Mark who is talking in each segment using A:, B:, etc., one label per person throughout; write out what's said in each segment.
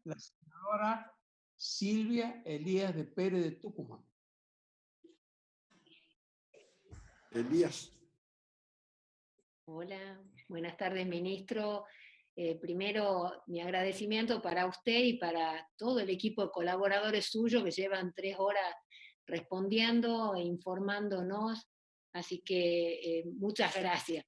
A: la senadora Silvia Elías de Pérez de Tucumán.
B: Elías.
C: Hola, buenas tardes, ministro. Primero, mi agradecimiento para usted y para todo el equipo de colaboradores suyos que llevan 3 horas respondiendo e informándonos, así que muchas gracias.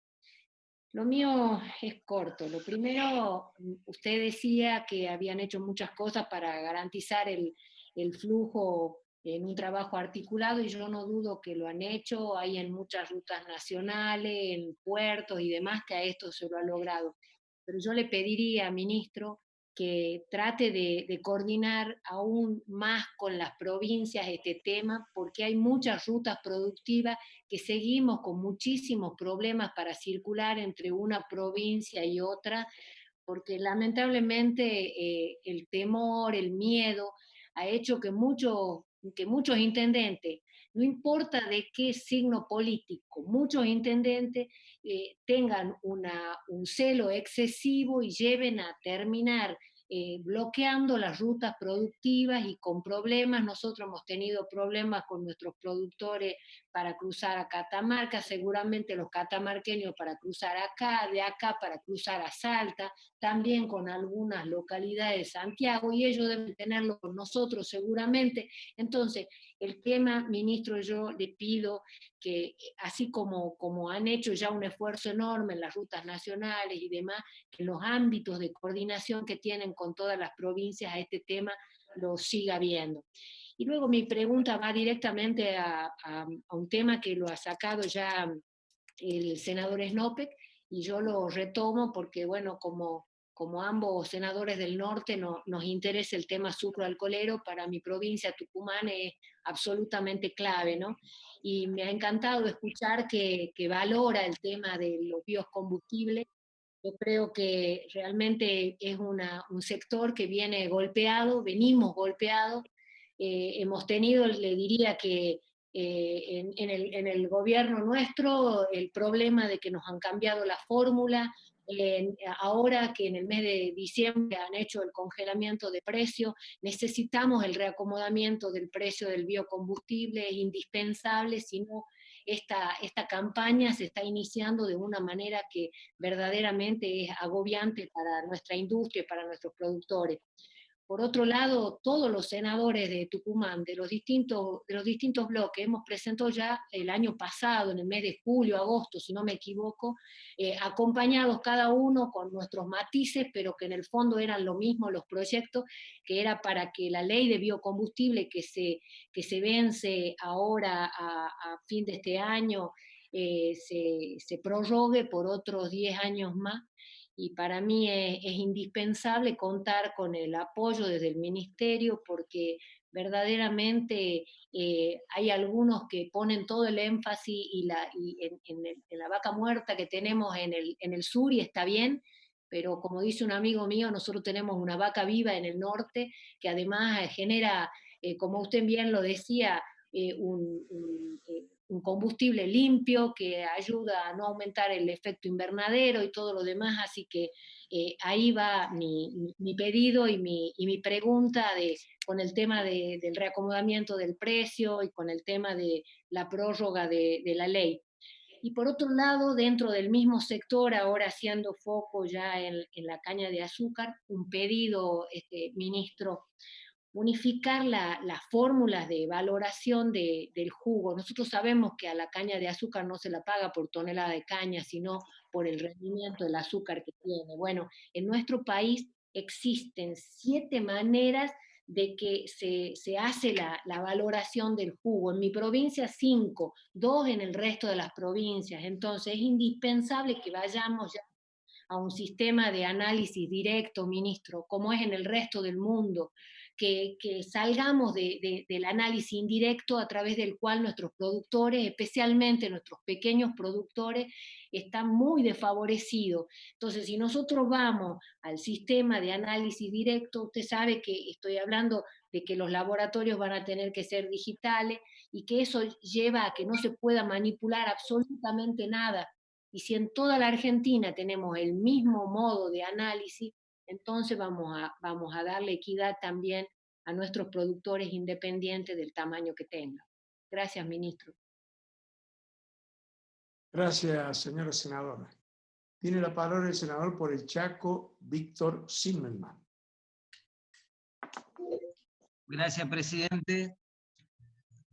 C: Lo mío es corto. Lo primero, usted decía que habían hecho muchas cosas para garantizar el flujo en un trabajo articulado, y yo no dudo que lo han hecho. Hay en muchas rutas nacionales, en puertos y demás, que a esto se lo ha logrado. Pero yo le pediría, ministro, que trate de coordinar aún más con las provincias este tema, porque hay muchas rutas productivas que seguimos con muchísimos problemas para circular entre una provincia y otra, porque lamentablemente el temor, el miedo, ha hecho que muchos intendentes, no importa de qué signo político, muchos intendentes tengan un celo excesivo y lleven a terminar bloqueando las rutas productivas y con problemas. Nosotros hemos tenido problemas con nuestros productores para cruzar a Catamarca, seguramente los catamarqueños para cruzar acá, de acá para cruzar a Salta, también con algunas localidades de Santiago, y ellos deben tenerlo con nosotros seguramente. Entonces, el tema, ministro, yo le pido que, así como han hecho ya un esfuerzo enorme en las rutas nacionales y demás, que los ámbitos de coordinación que tienen con todas las provincias a este tema lo siga viendo. Y luego mi pregunta va directamente a un tema que lo ha sacado ya el senador Snopek, y yo lo retomo porque, bueno, como ambos senadores del norte nos interesa el tema sucroalcoholero, para mi provincia, Tucumán, es absolutamente clave, ¿no? Y me ha encantado escuchar que valora el tema de los biocombustibles. Yo creo que realmente es un sector que viene golpeado, venimos golpeados. Hemos tenido, le diría que en el gobierno nuestro, el problema de que nos han cambiado la fórmula, ahora que en el mes de diciembre han hecho el congelamiento de precios, necesitamos el reacomodamiento del precio del biocombustible, es indispensable, si no esta campaña se está iniciando de una manera que verdaderamente es agobiante para nuestra industria y para nuestros productores. Por otro lado, todos los senadores de Tucumán, de los distintos bloques, hemos presentado ya el año pasado, en el mes de julio, agosto, si no me equivoco, acompañados cada uno con nuestros matices, pero que en el fondo eran lo mismo los proyectos, que era para que la ley de biocombustible que se vence ahora a fin de este año se prorrogue por otros 10 años más. Y para mí es indispensable contar con el apoyo desde el ministerio, porque verdaderamente hay algunos que ponen todo el énfasis en la vaca muerta que tenemos en el sur, y está bien, pero como dice un amigo mío, nosotros tenemos una vaca viva en el norte que además genera, como usted bien lo decía, un combustible limpio que ayuda a no aumentar el efecto invernadero y todo lo demás. Así que ahí va mi pedido y mi pregunta con el tema del reacomodamiento del precio y con el tema de la prórroga de la ley. Y por otro lado, dentro del mismo sector, ahora haciendo foco ya en la caña de azúcar, un pedido, ministro, unificar las fórmulas de valoración del jugo. Nosotros sabemos que a la caña de azúcar no se la paga por tonelada de caña, sino por el rendimiento del azúcar que tiene. Bueno, en nuestro país existen 7 maneras de que se hace la valoración del jugo. En mi provincia 5, 2 en el resto de las provincias. Entonces es indispensable que vayamos ya a un sistema de análisis directo, ministro, como es en el resto del mundo, que salgamos del análisis indirecto a través del cual nuestros productores, especialmente nuestros pequeños productores, están muy desfavorecidos. Entonces, si nosotros vamos al sistema de análisis directo, usted sabe que estoy hablando de que los laboratorios van a tener que ser digitales y que eso lleva a que no se pueda manipular absolutamente nada. Y si en toda la Argentina tenemos el mismo modo de análisis, entonces vamos a darle equidad también a nuestros productores independientes del tamaño que tengan. Gracias, ministro.
A: Gracias, señora senadora. Tiene la palabra el senador por el Chaco, Víctor Zimmerman.
D: Gracias, presidente.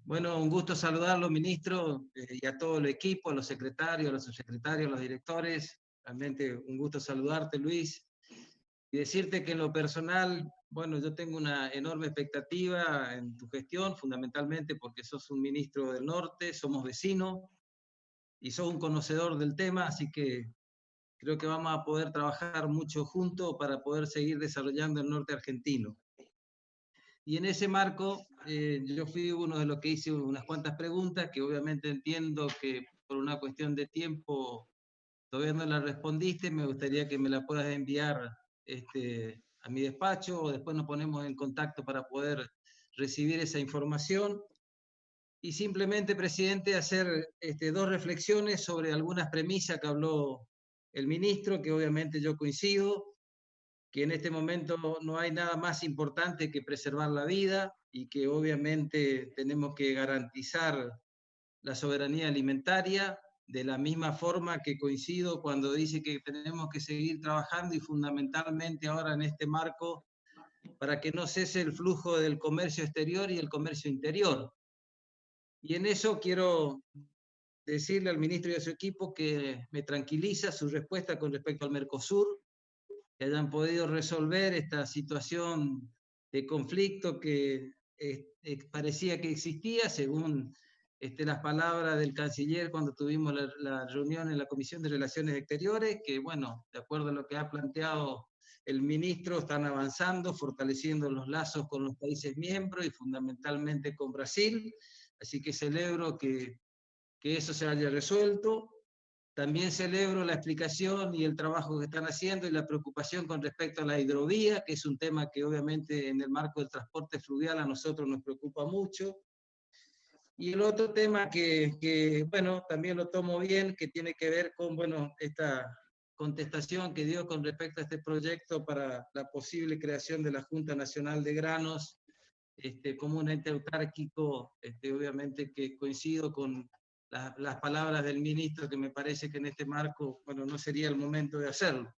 D: Bueno, un gusto saludarlo, ministro, y a todo el equipo, a los secretarios, a los subsecretarios, a los directores. Realmente un gusto saludarte, Luis. Y decirte que en lo personal, bueno, yo tengo una enorme expectativa en tu gestión, fundamentalmente porque sos un ministro del norte, somos vecinos, y sos un conocedor del tema, así que creo que vamos a poder trabajar mucho juntos para poder seguir desarrollando el norte argentino. Y en ese marco, yo fui uno de los que hice unas cuantas preguntas, que obviamente entiendo que por una cuestión de tiempo todavía no las respondiste, me gustaría que me la puedas enviar a mi despacho, o después nos ponemos en contacto para poder recibir esa información. Y simplemente, presidente, hacer dos reflexiones sobre algunas premisas que habló el ministro, que obviamente yo coincido, que en este momento no hay nada más importante que preservar la vida y que obviamente tenemos que garantizar la soberanía alimentaria, de la misma forma que coincido cuando dice que tenemos que seguir trabajando y fundamentalmente ahora en este marco para que no cese el flujo del comercio exterior y el comercio interior. Y en eso quiero decirle al ministro y a su equipo que me tranquiliza su respuesta con respecto al Mercosur, que hayan podido resolver esta situación de conflicto que parecía que existía, según las palabras del canciller cuando tuvimos la reunión en la Comisión de Relaciones Exteriores, que bueno, de acuerdo a lo que ha planteado el ministro, están avanzando, fortaleciendo los lazos con los países miembros y fundamentalmente con Brasil, así que celebro que eso se haya resuelto. También celebro la explicación y el trabajo que están haciendo y la preocupación con respecto a la hidrovía, que es un tema que obviamente en el marco del transporte fluvial a nosotros nos preocupa mucho. Y el otro tema que bueno, también lo tomo bien, que tiene que ver con, bueno, esta contestación que dio con respecto a este proyecto para la posible creación de la Junta Nacional de Granos, como un ente autárquico, obviamente que coincido con las palabras del ministro, que me parece que en este marco, bueno, no sería el momento de hacerlo.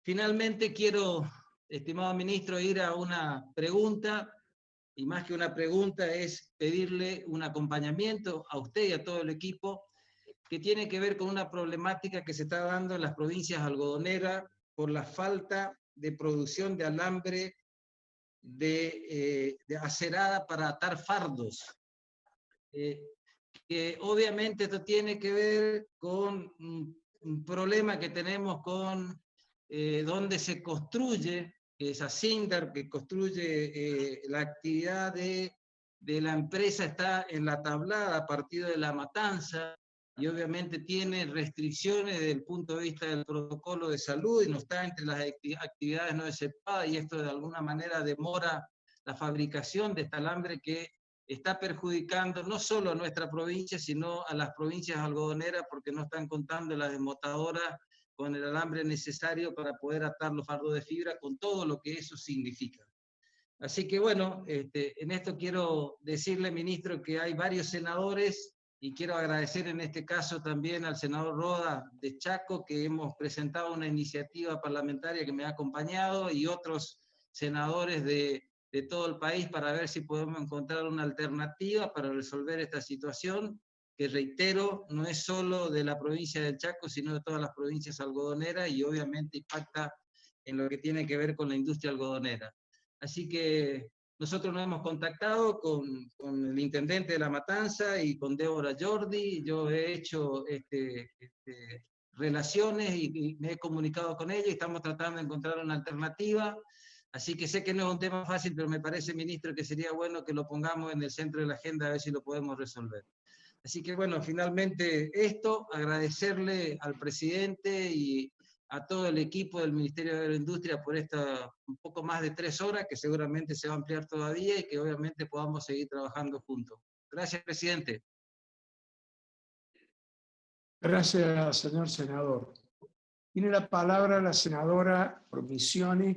D: Finalmente quiero, estimado ministro, ir a una pregunta, y más que una pregunta es pedirle un acompañamiento a usted y a todo el equipo, que tiene que ver con una problemática que se está dando en las provincias algodoneras por la falta de producción de alambre de acerada para atar fardos. Que obviamente esto tiene que ver con un problema que tenemos con donde se construye, esa Sindar que construye la actividad de la empresa está en la tablada a partir de La Matanza, y obviamente tiene restricciones desde el punto de vista del protocolo de salud y no está entre las actividades no exceptuadas, y esto de alguna manera demora la fabricación de este alambre que está perjudicando no solo a nuestra provincia, sino a las provincias algodoneras, porque no están contando las desmontadoras con el alambre necesario para poder atar los fardos de fibra, con todo lo que eso significa. Así que bueno, en esto quiero decirle, ministro, que hay varios senadores, y quiero agradecer en este caso también al senador Roda de Chaco, que hemos presentado una iniciativa parlamentaria que me ha acompañado, y otros senadores de todo el país, para ver si podemos encontrar una alternativa para resolver esta situación, que reitero, no es solo de la provincia del Chaco, sino de todas las provincias algodoneras, y obviamente impacta en lo que tiene que ver con la industria algodonera. Así que nosotros nos hemos contactado con el intendente de La Matanza y con Débora Jordi. Yo he hecho relaciones y me he comunicado con ella, y estamos tratando de encontrar una alternativa. Así que sé que no es un tema fácil, pero me parece, ministro, que sería bueno que lo pongamos en el centro de la agenda, a ver si lo podemos resolver. Así que bueno, finalmente esto, agradecerle al presidente y a todo el equipo del Ministerio de Agroindustria por esta un poco más de 3 horas, que seguramente se va a ampliar todavía, y que obviamente podamos seguir trabajando juntos. Gracias, presidente.
A: Gracias, señor senador. Tiene la palabra la senadora por Misiones,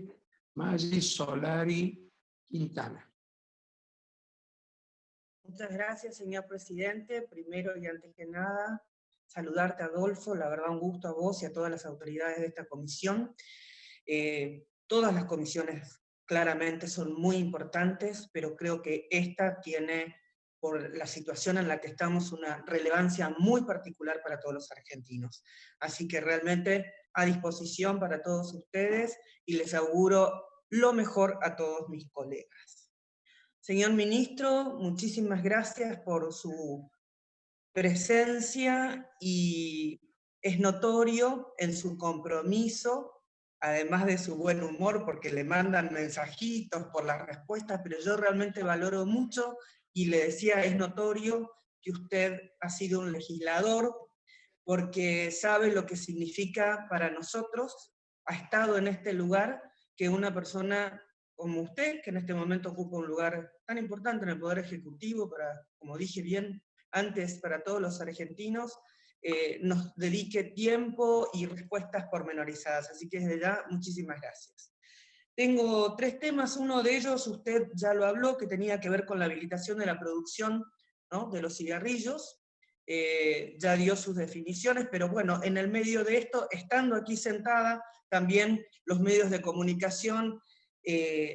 A: Maggi Solari Quintana.
E: Muchas gracias, señor presidente. Primero y antes que nada, saludarte, Adolfo. La verdad, un gusto a vos y a todas las autoridades de esta comisión. Todas las comisiones claramente son muy importantes, pero creo que esta tiene, por la situación en la que estamos, una relevancia muy particular para todos los argentinos. Así que realmente a disposición para todos ustedes y les auguro lo mejor a todos mis colegas. Señor ministro, muchísimas gracias por su presencia y es notorio en su compromiso, además de su buen humor, porque le mandan mensajitos por las respuestas, pero yo realmente valoro mucho y le decía, es notorio que usted ha sido un legislador, porque sabe lo que significa para nosotros, ha estado en este lugar, que una persona como usted, que en este momento ocupa un lugar tan importante en el Poder Ejecutivo, para, como dije bien antes, para todos los argentinos, nos dedique tiempo y respuestas pormenorizadas. Así que desde ya, muchísimas gracias. Tengo 3 temas, uno de ellos usted ya lo habló, que tenía que ver con la habilitación de la producción, ¿no?, de los cigarrillos. Ya dio sus definiciones, pero bueno, en el medio de esto, estando aquí sentada, también los medios de comunicación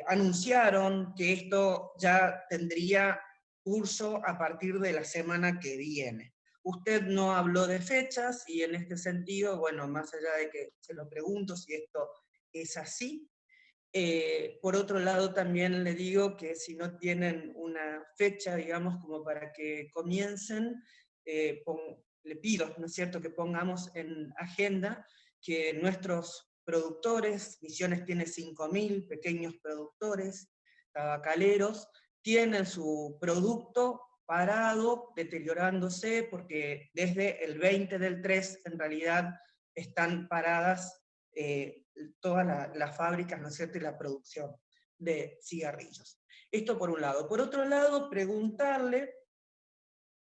E: anunciaron que esto ya tendría curso a partir de la semana que viene. Usted no habló de fechas y en este sentido, bueno, más allá de que se lo pregunto si esto es así, por otro lado también le digo que si no tienen una fecha, digamos, como para que comiencen, le pido, ¿no es cierto?, que pongamos en agenda que nuestros productores, Misiones tiene 5.000 pequeños productores, tabacaleros, tienen su producto parado, deteriorándose, porque desde el 20 del 3 en realidad están paradas todas las fábricas, ¿no es cierto?, y la producción de cigarrillos. Esto por un lado. Por otro lado, preguntarle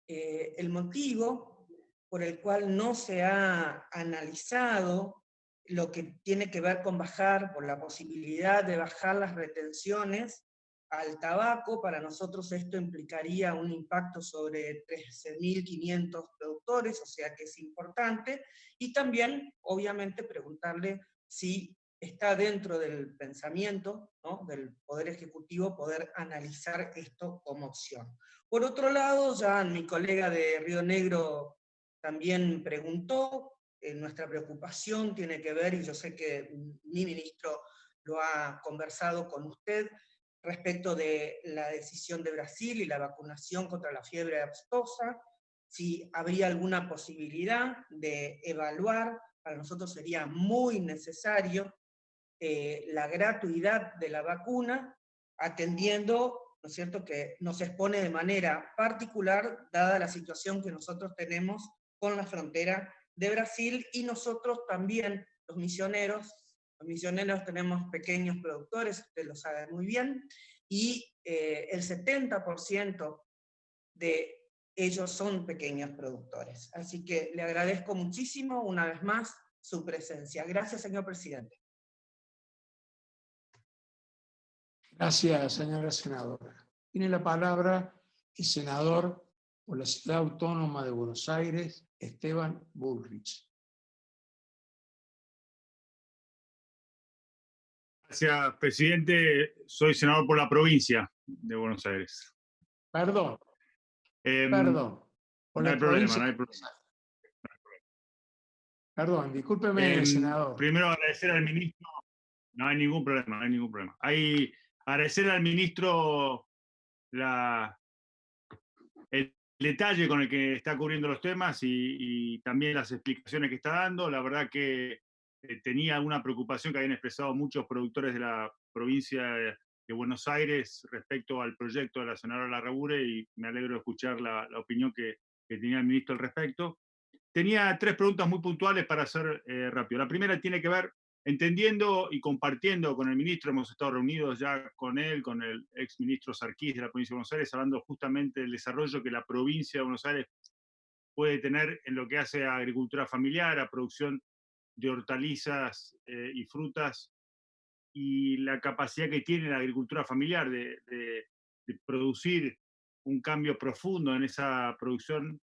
E: el motivo por el cual no se ha analizado lo que tiene que ver con bajar, por la posibilidad de bajar las retenciones al tabaco. Para nosotros esto implicaría un impacto sobre 13.500 productores, o sea que es importante, y también, obviamente, preguntarle si está dentro del pensamiento, ¿no?, del Poder Ejecutivo poder analizar esto como opción. Por otro lado, ya mi colega de Río Negro también preguntó, nuestra preocupación tiene que ver, y yo sé que mi ministro lo ha conversado con usted, respecto de la decisión de Brasil y la vacunación contra la fiebre aftosa, si habría alguna posibilidad de evaluar. Para nosotros sería muy necesario la gratuidad de la vacuna, atendiendo, ¿no es cierto?, que nos expone de manera particular, dada la situación que nosotros tenemos con la frontera de Brasil, y nosotros también, los misioneros tenemos pequeños productores, usted lo sabe muy bien, y el 70% de ellos son pequeños productores. Así que le agradezco muchísimo, una vez más, su presencia. Gracias, señor presidente.
A: Gracias, señora senadora. Tiene la palabra el senador por la Ciudad Autónoma de Buenos Aires, Esteban Bullrich.
F: Gracias, presidente. Soy senador por la provincia de Buenos Aires.
A: Perdón, por
F: No
A: la
F: hay problema,
A: provincia.
F: no hay problema.
A: Perdón, discúlpeme, senador.
F: Primero agradecer al ministro. No hay ningún problema, no hay ningún problema. Agradecer al ministro el detalle con el que está cubriendo los temas y también las explicaciones que está dando. La verdad que tenía una preocupación que habían expresado muchos productores de la provincia de Buenos Aires respecto al proyecto de la senadora Larrabure, y me alegro de escuchar la opinión que tenía el ministro al respecto. Tenía 3 preguntas muy puntuales para hacer rápido. La primera tiene que ver, entendiendo y compartiendo con el ministro, hemos estado reunidos ya con él, con el ex ministro Sarkis de la provincia de Buenos Aires, hablando justamente del desarrollo que la provincia de Buenos Aires puede tener en lo que hace a agricultura familiar, a producción de hortalizas y frutas y la capacidad que tiene la agricultura familiar de producir un cambio profundo en esa producción.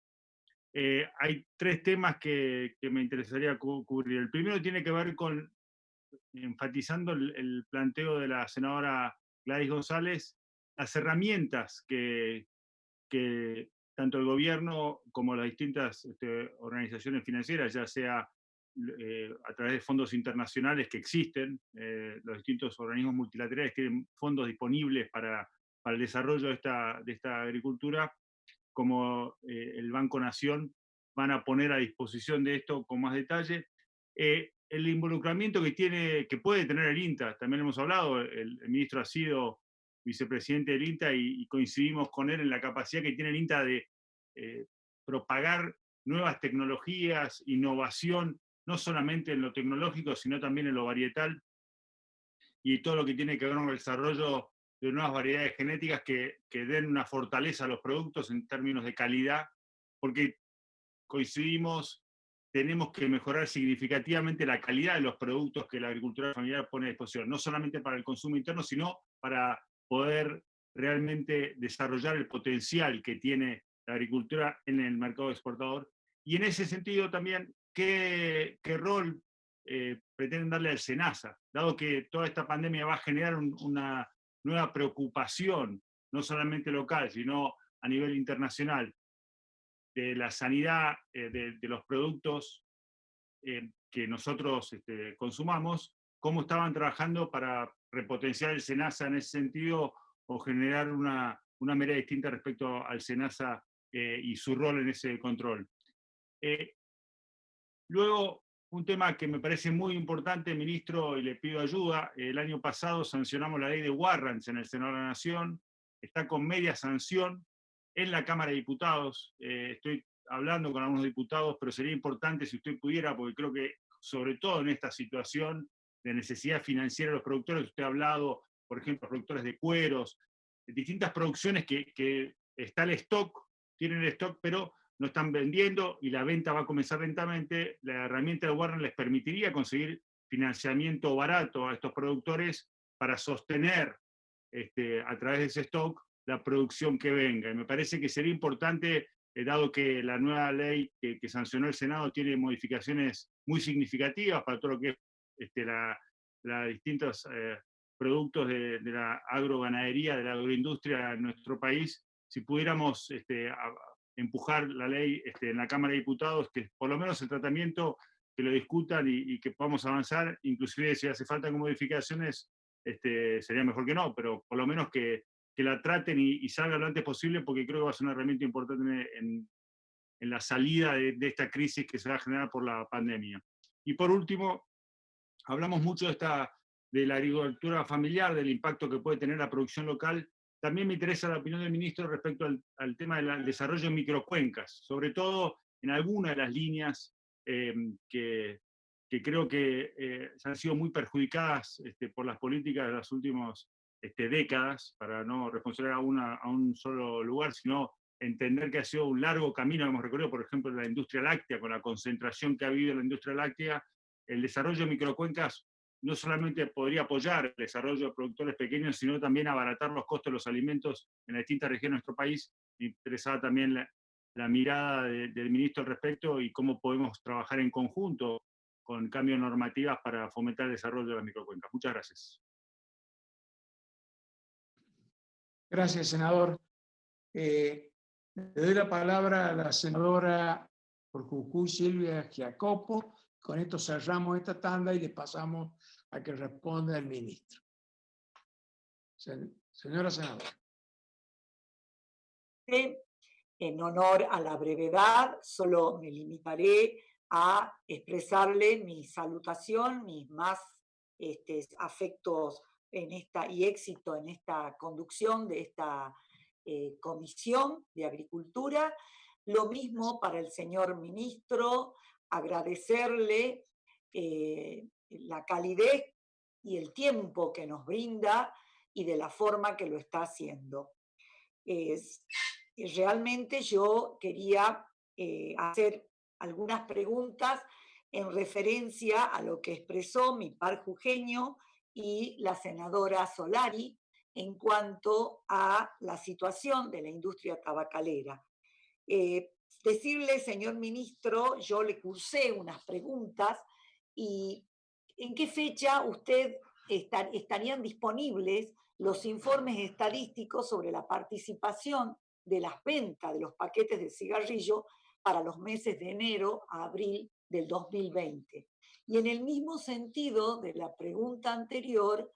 F: Hay tres temas que me interesaría cubrir. El primero tiene que ver con, enfatizando el planteo de la senadora Gladys González, las herramientas que tanto el gobierno como las distintas organizaciones financieras, ya sea a través de fondos internacionales que existen, los distintos organismos multilaterales tienen fondos disponibles para el desarrollo de esta agricultura, como el Banco Nación, van a poner a disposición de esto con más detalle. El involucramiento que puede tener el INTA, también hemos hablado, el ministro ha sido vicepresidente del INTA y coincidimos con él en la capacidad que tiene el INTA de propagar nuevas tecnologías, innovación, no solamente en lo tecnológico, sino también en lo varietal, y todo lo que tiene que ver con el desarrollo de nuevas variedades genéticas que den una fortaleza a los productos en términos de calidad, porque coincidimos, tenemos que mejorar significativamente la calidad de los productos que la agricultura familiar pone a disposición, no solamente para el consumo interno, sino para poder realmente desarrollar el potencial que tiene la agricultura en el mercado exportador. Y en ese sentido también, ¿qué rol pretenden darle al SENASA? Dado que toda esta pandemia va a generar una nueva preocupación, no solamente local, sino a nivel internacional, de la sanidad de los productos que nosotros consumamos, cómo estaban trabajando para repotenciar el SENASA en ese sentido o generar una mirada distinta respecto al SENASA y su rol en ese control. Luego, un tema que me parece muy importante, ministro, y le pido ayuda. El año pasado sancionamos la ley de warrants en el Senado de la Nación, está con media sanción en la Cámara de Diputados. Estoy hablando con algunos diputados, pero sería importante si usted pudiera, porque creo que sobre todo en esta situación de necesidad financiera de los productores, usted ha hablado, por ejemplo, productores de cueros, de distintas producciones que está el stock, tienen el stock, pero no están vendiendo y la venta va a comenzar lentamente. La herramienta de Warren les permitiría conseguir financiamiento barato a estos productores para sostener a través de ese stock la producción que venga. Y me parece que sería importante, dado que la nueva ley que sancionó el Senado tiene modificaciones muy significativas para todo lo que es los distintos productos de la agroganadería, de la agroindustria en nuestro país, si pudiéramos empujar la ley en la Cámara de Diputados, que por lo menos el tratamiento que lo discutan y que podamos avanzar, inclusive si hace falta modificaciones, sería mejor que no, pero por lo menos que la traten y salga lo antes posible, porque creo que va a ser una herramienta importante en la salida de esta crisis que se va a generar por la pandemia. Y por último, hablamos mucho de la agricultura familiar, del impacto que puede tener la producción local. También me interesa la opinión del ministro respecto al tema del desarrollo en microcuencas, sobre todo en algunas de las líneas que creo que han sido muy perjudicadas por las políticas de las últimas décadas, para no responsabilizar a un solo lugar, sino entender que ha sido un largo camino que hemos recorrido, por ejemplo, en la industria láctea, con la concentración que ha habido en la industria láctea. El desarrollo de microcuencas no solamente podría apoyar el desarrollo de productores pequeños, sino también abaratar los costos de los alimentos en las distintas regiones de nuestro país. Me interesaba también la mirada del ministro al respecto y cómo podemos trabajar en conjunto con cambios normativas para fomentar el desarrollo de las microcuencas. Muchas gracias.
A: Gracias, senador. Le doy la palabra a la senadora por Jujuy, Silvia Giacopo. Con esto cerramos esta tanda y le pasamos a que responda el ministro. Señora senadora.
G: En honor a la brevedad, solo me limitaré a expresarle mi salutación, mis más afectos y éxito en esta conducción de esta Comisión de Agricultura. Lo mismo para el señor ministro, agradecerle la calidez y el tiempo que nos brinda y de la forma que lo está haciendo. Realmente yo quería hacer algunas preguntas en referencia a lo que expresó mi par jujeño y la senadora Solari en cuanto a la situación de la industria tabacalera. Decirle, señor ministro, yo le cursé unas preguntas y ¿en qué fecha estarían disponibles los informes estadísticos sobre la participación de las ventas de los paquetes de cigarrillo para los meses de enero a abril del 2020? Y en el mismo sentido de la pregunta anterior,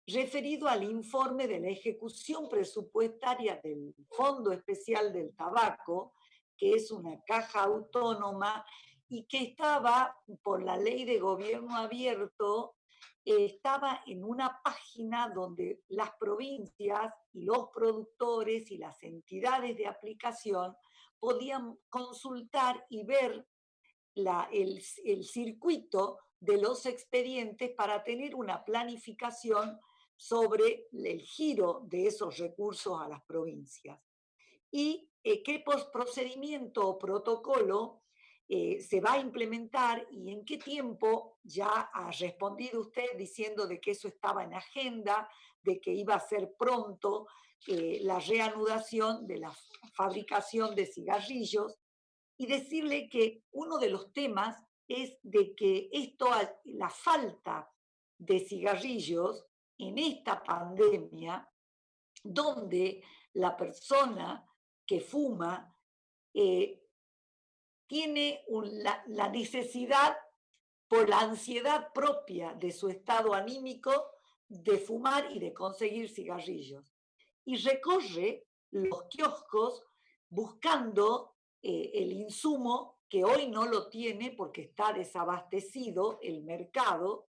G: referido al informe de la ejecución presupuestaria del Fondo Especial del Tabaco, que es una caja autónoma y que estaba, por la ley de gobierno abierto, estaba en una página donde las provincias y los productores y las entidades de aplicación podían consultar y ver el circuito de los expedientes para tener una planificación sobre el giro de esos recursos a las provincias. Y qué procedimiento o protocolo se va a implementar y en qué tiempo. Ya ha respondido usted diciendo de que eso estaba en agenda, de que iba a ser pronto la reanudación de la fabricación de cigarrillos, y decirle que uno de los temas es de que la falta de cigarrillos en esta pandemia, donde la persona que fuma tiene la necesidad, por la ansiedad propia de su estado anímico, de fumar y de conseguir cigarrillos. Y recorre los kioscos buscando el insumo que hoy no lo tiene porque está desabastecido el mercado,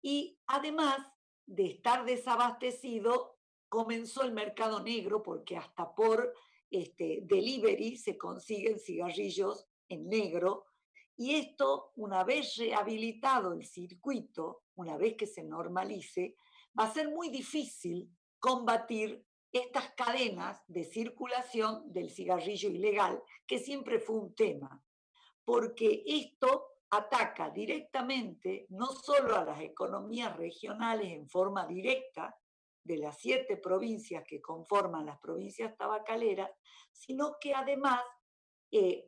G: y además de estar desabastecido, comenzó el mercado negro porque hasta por delivery se consiguen cigarrillos en negro. Y esto, una vez rehabilitado el circuito, una vez que se normalice, va a ser muy difícil combatir estas cadenas de circulación del cigarrillo ilegal, que siempre fue un tema, porque esto ataca directamente no solo a las economías regionales en forma directa de las 7 provincias que conforman las provincias tabacaleras, sino que además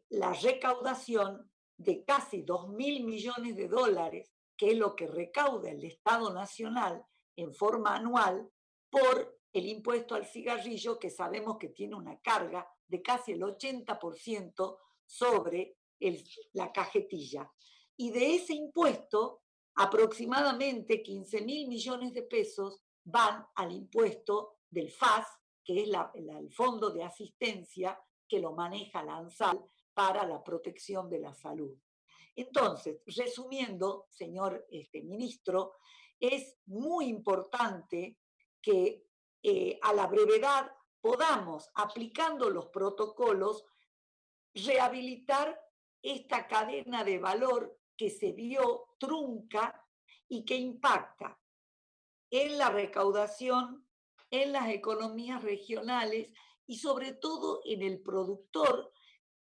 G: la recaudación de casi 2.000 millones de dólares, que es lo que recauda el Estado Nacional en forma anual por el impuesto al cigarrillo, que sabemos que tiene una carga de casi el 80% sobre la cajetilla. Y de ese impuesto, aproximadamente 15.000 millones de pesos van al impuesto del FAS, que es el Fondo de Asistencia que lo maneja la ANSAL para la protección de la salud. Entonces, resumiendo, señor ministro, es muy importante que a la brevedad podamos, aplicando los protocolos, rehabilitar esta cadena de valor que se vio trunca y que impacta en la recaudación, en las economías regionales y sobre todo en el productor,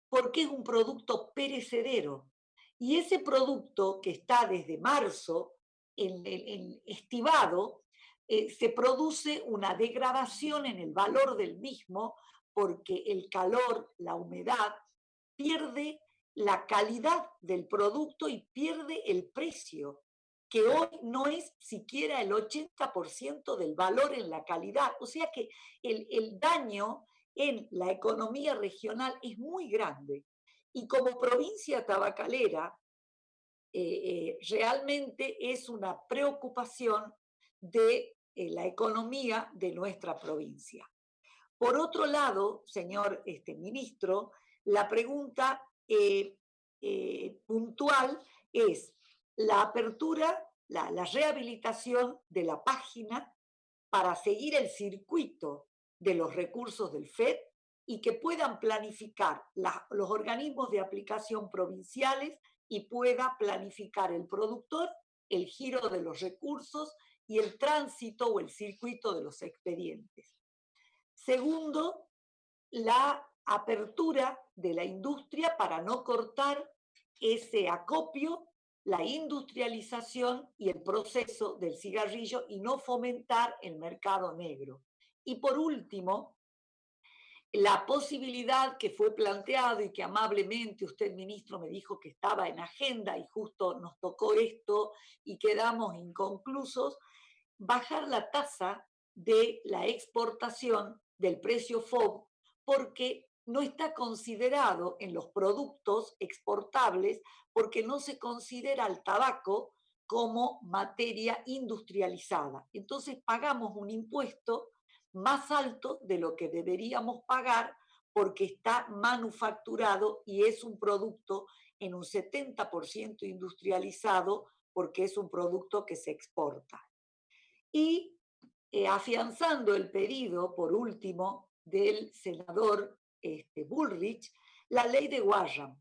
G: porque es un producto perecedero. Y ese producto que está desde marzo en estivado, se produce una degradación en el valor del mismo, porque el calor, la humedad, pierde la calidad del producto y pierde el precio, que hoy no es siquiera el 80% del valor en la calidad. O sea que el daño en la economía regional es muy grande. Y como provincia tabacalera, realmente es una preocupación de la economía de nuestra provincia. Por otro lado, señor ministro, la pregunta puntual es la apertura, la rehabilitación de la página para seguir el circuito de los recursos del FED y que puedan planificar los organismos de aplicación provinciales y pueda planificar el productor el giro de los recursos y el tránsito o el circuito de los expedientes. Segundo, la apertura de la industria para no cortar ese acopio la industrialización y el proceso del cigarrillo y no fomentar el mercado negro. Y por último, la posibilidad que fue planteado y que amablemente usted, ministro, me dijo que estaba en agenda y justo nos tocó esto y quedamos inconclusos, bajar la tasa de la exportación del precio FOB porque no está considerado en los productos exportables porque no se considera el tabaco como materia industrializada. Entonces pagamos un impuesto más alto de lo que deberíamos pagar porque está manufacturado y es un producto en un 70% industrializado porque es un producto que se exporta. Y afianzando el pedido, por último, del senador Bullrich, la ley de Warren,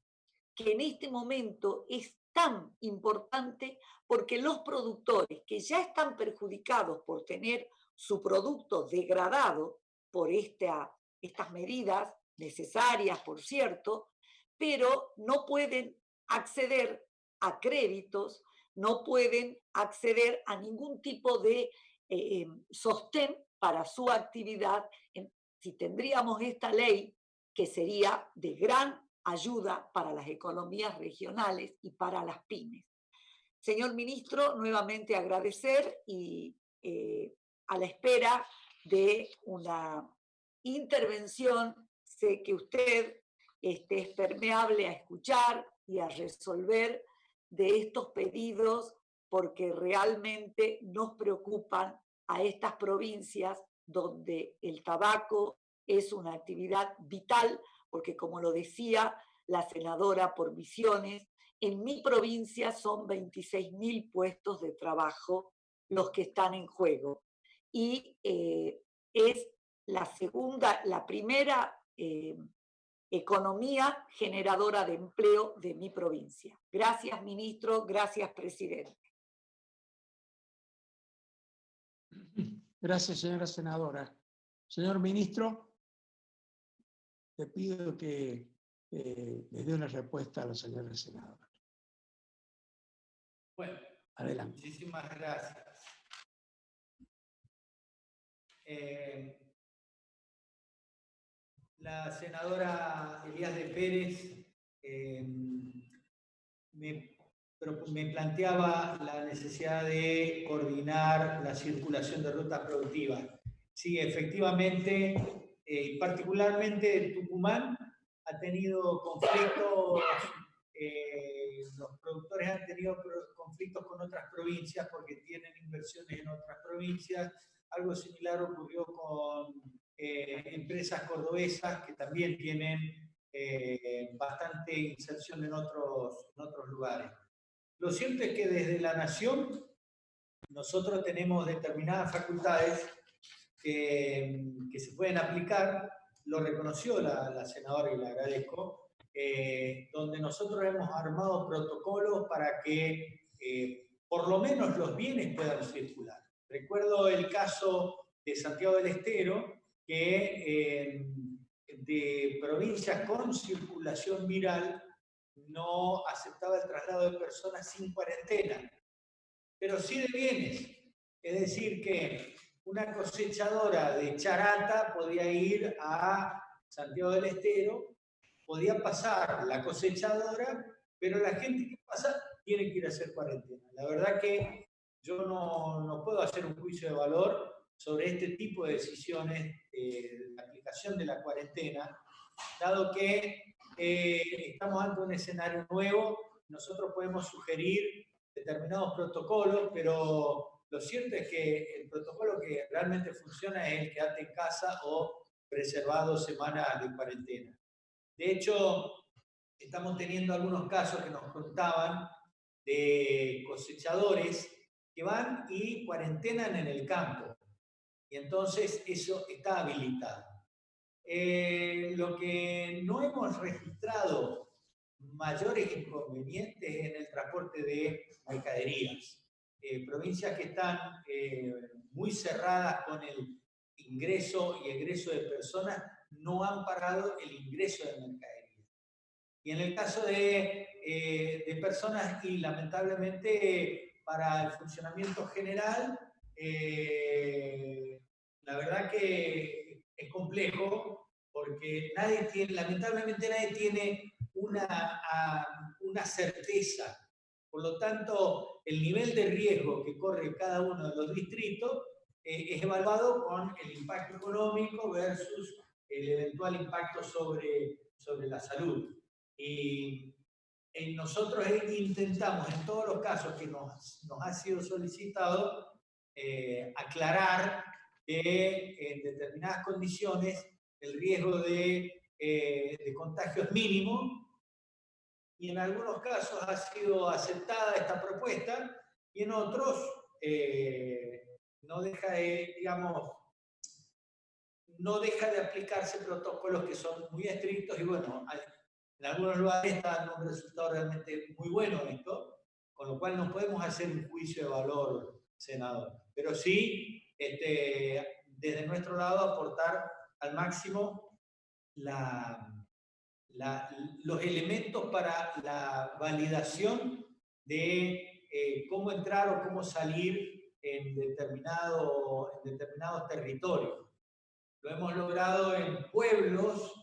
G: que en este momento es tan importante porque los productores que ya están perjudicados por tener su producto degradado por estas medidas necesarias, por cierto, pero no pueden acceder a créditos, no pueden acceder a ningún tipo de sostén para su actividad. Si tendríamos esta ley, que sería de gran ayuda para las economías regionales y para las pymes. Señor ministro, nuevamente agradecer y a la espera de una intervención. Sé que usted es permeable a escuchar y a resolver de estos pedidos porque realmente nos preocupan a estas provincias donde el tabaco es una actividad vital, porque como lo decía la senadora por Misiones, en mi provincia son 26.000 puestos de trabajo los que están en juego. Y es la primera economía generadora de empleo de mi provincia. Gracias, ministro. Gracias, presidente.
A: Gracias, señora senadora. Señor ministro, le pido que le dé una respuesta a la señora senadora.
H: Bueno,
A: adelante.
H: Muchísimas gracias. La senadora Elías de Pérez me planteaba la necesidad de coordinar la circulación de rutas productivas. Sí, efectivamente, particularmente Tucumán ha tenido conflictos, los productores han tenido conflictos con otras provincias porque tienen inversiones en otras provincias. Algo similar ocurrió con empresas cordobesas que también tienen bastante inserción en otros lugares. Lo cierto es que desde la Nación nosotros tenemos determinadas facultades que se pueden aplicar, lo reconoció la senadora y le agradezco, donde nosotros hemos armado protocolos para que por lo menos los bienes puedan circular. Recuerdo el caso de Santiago del Estero, que de provincias con circulación viral no aceptaba el traslado de personas sin cuarentena, pero sí de bienes. Es decir, que una cosechadora de charata podía ir a Santiago del Estero, podía pasar la cosechadora, pero la gente que pasa tiene que ir a hacer cuarentena. La verdad que yo no puedo hacer un juicio de valor sobre este tipo de decisiones de la aplicación de la cuarentena, dado que estamos ante un escenario nuevo. Nosotros podemos sugerir determinados protocolos, pero lo cierto es que el protocolo que realmente funciona es el quédate en casa o preservar 2 semanas de cuarentena. De hecho, estamos teniendo algunos casos que nos contaban de cosechadores que van y cuarentenan en el campo. Y entonces eso está habilitado. Lo que no hemos registrado mayores inconvenientes en el transporte de mercaderías. Provincias que están muy cerradas con el ingreso y egreso de personas no han parado el ingreso de mercaderías. Y en el caso de personas, y lamentablemente para el funcionamiento general, la verdad que es complejo, porque lamentablemente nadie tiene una certeza. Por lo tanto, el nivel de riesgo que corre cada uno de los distritos es evaluado con el impacto económico versus el eventual impacto sobre la salud. Y nosotros intentamos, en todos los casos que nos ha sido solicitado, aclarar que en determinadas condiciones el riesgo de contagio es mínimo, y en algunos casos ha sido aceptada esta propuesta, y en otros no deja de aplicarse protocolos que son muy estrictos, y bueno, en algunos lugares está dando un resultado realmente muy bueno esto, con lo cual no podemos hacer un juicio de valor, senador. Pero sí, desde nuestro lado, aportar al máximo los elementos para la validación de cómo entrar o cómo salir en determinados territorios. Lo hemos logrado en pueblos.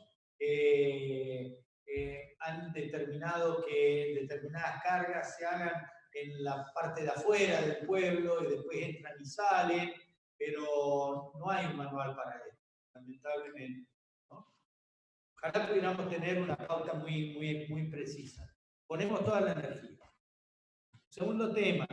H: Han determinado que determinadas cargas se hagan en la parte de afuera del pueblo y después entran y salen, pero no hay un manual para esto, lamentablemente, ¿no? Ojalá pudiéramos tener una pauta muy precisa. Ponemos toda la energía. Segundo tema.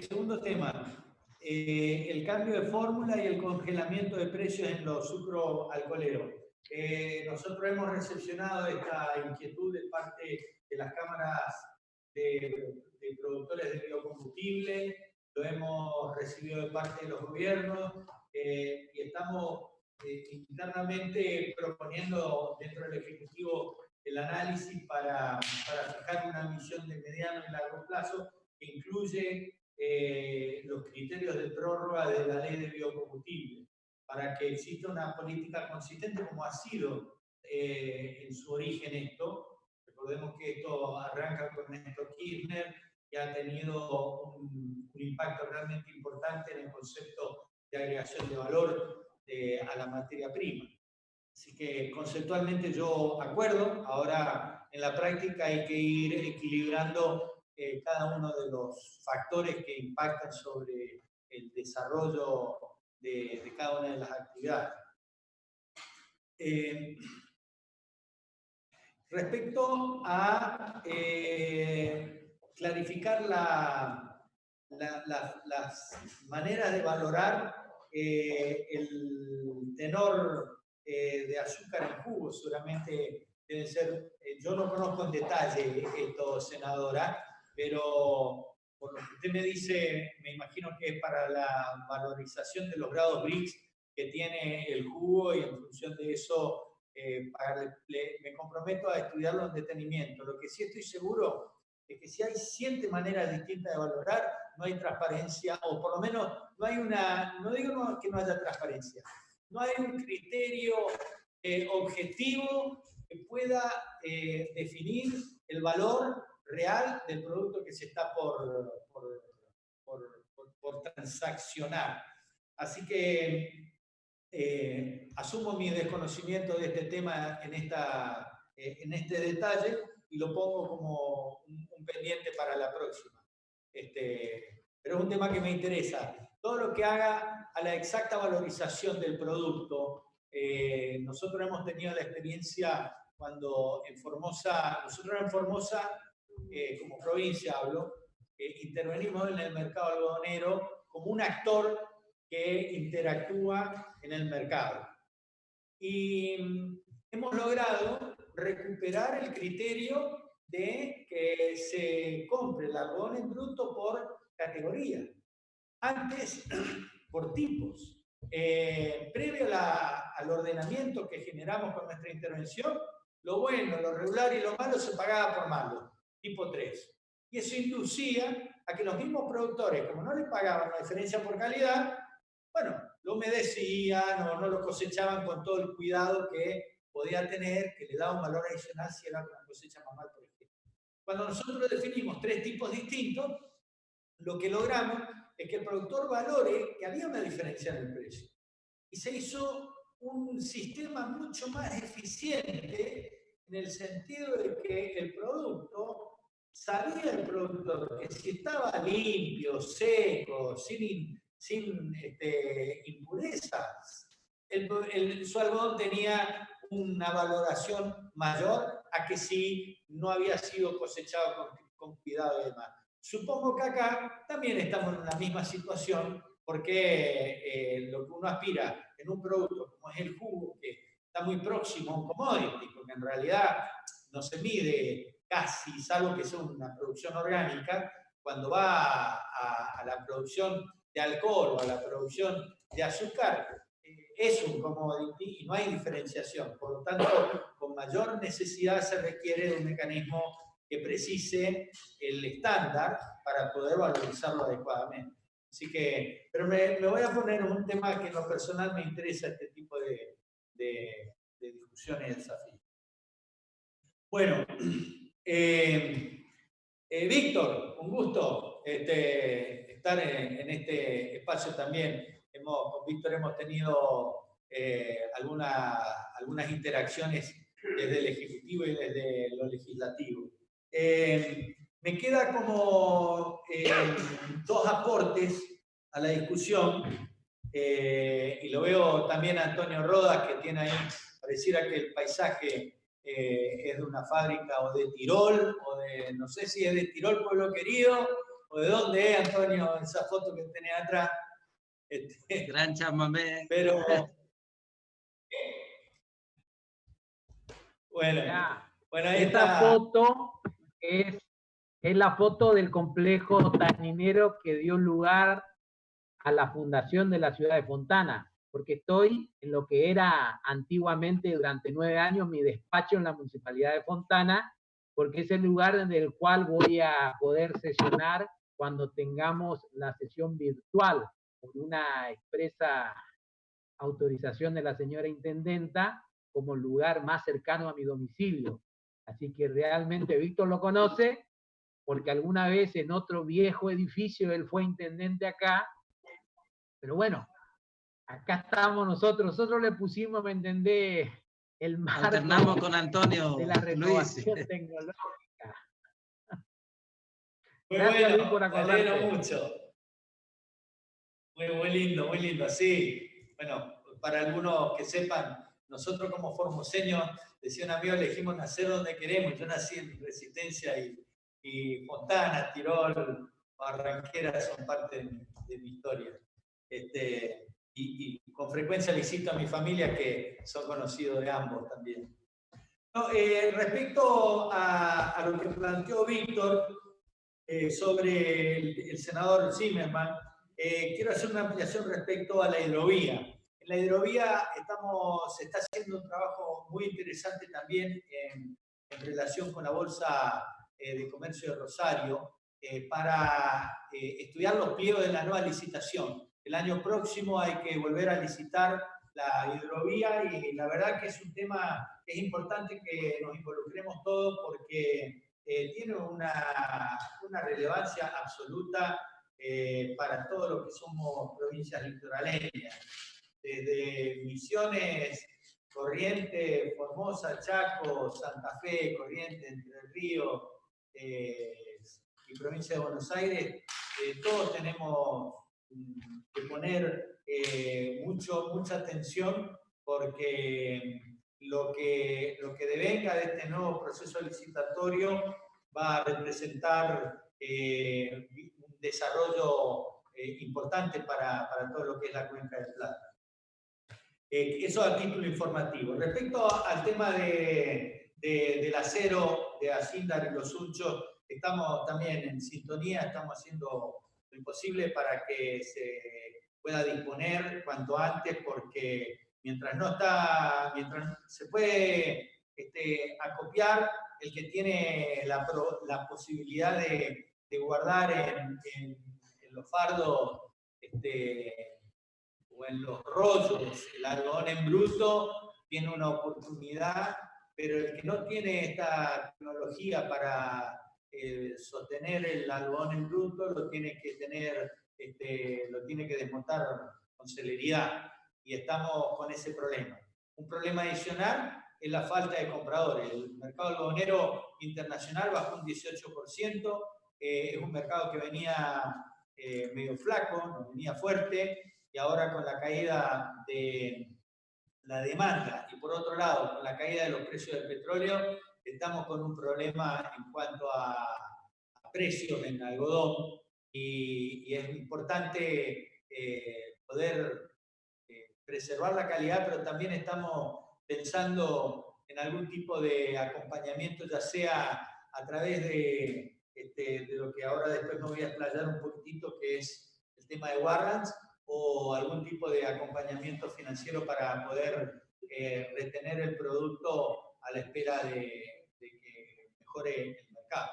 H: Segundo tema. El cambio de fórmula y el congelamiento de precios en los sucroalcoholeros. Nosotros hemos recepcionado esta inquietud de parte de las cámaras de productores de biocombustible, lo hemos recibido de parte de los gobiernos, y estamos internamente proponiendo dentro del Ejecutivo el análisis para fijar una visión de mediano y largo plazo que incluye los criterios de prórroga de la ley de biocombustible, para que exista una política consistente como ha sido en su origen esto. Recordemos que esto arranca con Néstor Kirchner, que ha tenido un impacto realmente importante en el concepto de agregación de valor a la materia prima. Así que conceptualmente yo acuerdo, ahora en la práctica hay que ir equilibrando cada uno de los factores que impactan sobre el desarrollo de cada una de las actividades. Respecto a clarificar las maneras de valorar el tenor de azúcar en jugo, seguramente deben ser, yo no conozco en detalle esto, senadora, pero por lo que usted me dice, me imagino que es para la valorización de los grados Brix que tiene el jugo, y en función de eso me comprometo a estudiarlo en detenimiento. Lo que sí estoy seguro es que si hay 7 maneras distintas de valorar, no hay transparencia, o por lo menos no hay no digo que no haya transparencia, no hay un criterio objetivo que pueda definir el valor real del producto que se está por transaccionar. Así que asumo mi desconocimiento de este tema en este detalle, y lo pongo como un pendiente para la próxima. Pero es un tema que me interesa. Todo lo que haga a la exacta valorización del producto. Nosotros hemos tenido la experiencia cuando en Formosa, como provincia hablo, intervenimos en el mercado algodonero como un actor que interactúa en el mercado. Y hemos logrado recuperar el criterio de que se compre el algodón en bruto por categoría. Antes, por tipos. Previo al ordenamiento que generamos con nuestra intervención, lo bueno, lo regular y lo malo se pagaba por malo, tipo 3. Y eso inducía a que los mismos productores, como no les pagaban la diferencia por calidad, bueno, lo humedecían o no lo cosechaban con todo el cuidado que podía tener, que le daba un valor adicional si era una cosecha más mal, por ejemplo. Cuando nosotros definimos 3 tipos distintos, lo que logramos es que el productor valore que había una diferencia en el precio. Y se hizo un sistema mucho más eficiente en el sentido de que el producto, sabía el productor que si estaba limpio, seco, sin impurezas, su algodón tenía una valoración mayor a que si no había sido cosechado con cuidado y demás. Supongo que acá también estamos en la misma situación, porque lo que uno aspira en un producto como es el jugo, que está muy próximo a un commodity, porque en realidad no se mide casi, salvo que sea una producción orgánica, cuando va a la producción de alcohol o a la producción de azúcar, es un commodity y no hay diferenciación. Por lo tanto, con mayor necesidad se requiere de un mecanismo que precise el estándar para poder valorizarlo adecuadamente. Así que, pero me voy a poner en un tema que en lo personal me interesa, este tipo de discusiones y desafíos. Bueno, Víctor, un gusto estar en este espacio también. Con Víctor hemos tenido algunas interacciones desde el Ejecutivo y desde lo Legislativo. Me queda como 2 aportes a la discusión, y lo veo también a Antonio Rodas, que tiene ahí, pareciera que el paisaje es de una fábrica o de Tirol, o de, no sé si es de Tirol, pueblo querido, o de dónde es, Antonio, esa foto que tenés atrás.
D: Gran chamamé.
H: Pero, bueno, ahí
I: esta
H: está.
I: foto es la foto del complejo taninero que dio lugar a la fundación de la ciudad de Fontana, porque estoy en lo que era antiguamente, durante 9 años, mi despacho en la Municipalidad de Fontana, porque es el lugar en el cual voy a poder sesionar cuando tengamos la sesión virtual, por una expresa autorización de la señora intendenta, como lugar más cercano a mi domicilio. Así que realmente Víctor lo conoce, porque alguna vez en otro viejo edificio él fue intendente acá, pero bueno, acá estamos nosotros le pusimos, ¿me entendés? El marco.
D: Alternamos con Antonio,
I: de la renovación
D: Luis.
I: tecnológica.
H: Muy
I: Gracias,
H: bueno,
I: Luis, por acordarte.
H: me alegro mucho. Muy lindo, sí. Bueno, para algunos que sepan, nosotros como formoseños, decía un amigo, elegimos nacer donde queremos. Yo nací en Resistencia y Fontana, Tirol, Barranquera son parte de mi historia. Y con frecuencia visito a mi familia, que son conocidos de ambos también. No, respecto a lo que planteó Víctor sobre el senador Zimmerman, quiero hacer una ampliación respecto a la hidrovía. En la hidrovía se está haciendo un trabajo muy interesante también en relación con la Bolsa de Comercio de Rosario, para estudiar los pliegos de la nueva licitación. El año próximo hay que volver a licitar la hidrovía y la verdad que es un tema que es importante que nos involucremos todos, porque tiene una relevancia absoluta para todo lo que somos provincias litoraleñas, desde Misiones, Corrientes, Formosa, Chaco, Santa Fe, Corrientes, Entre Ríos y provincia de Buenos Aires. Todos tenemos que poner mucha atención, porque lo que devenga de este nuevo proceso licitatorio va a representar un desarrollo importante para todo lo que es la Cuenca del Plata. Eso a título informativo. Respecto al tema del acero de Acíndar y Los Unchos, estamos también en sintonía, estamos haciendo lo imposible para que se pueda disponer cuanto antes, porque mientras se puede acopiar, el que tiene la posibilidad de guardar en los fardos o en los rollos, el algodón en bruto tiene una oportunidad, pero el que no tiene esta tecnología para sostener el algodón en bruto lo tiene que tener, lo tiene que desmontar con celeridad, y estamos con ese problema. Un problema adicional es la falta de compradores. El mercado algodonero internacional bajó un 18%, es un mercado que venía medio flaco, no venía fuerte, y ahora con la caída de la demanda y por otro lado con la caída de los precios del petróleo, estamos con un problema en cuanto a precios en algodón, y es importante poder preservar la calidad, pero también estamos pensando en algún tipo de acompañamiento, ya sea a través de lo que ahora después me voy a explayar un poquitito, que es el tema de warrants, o algún tipo de acompañamiento financiero para poder retener el producto a la espera de que mejore el mercado.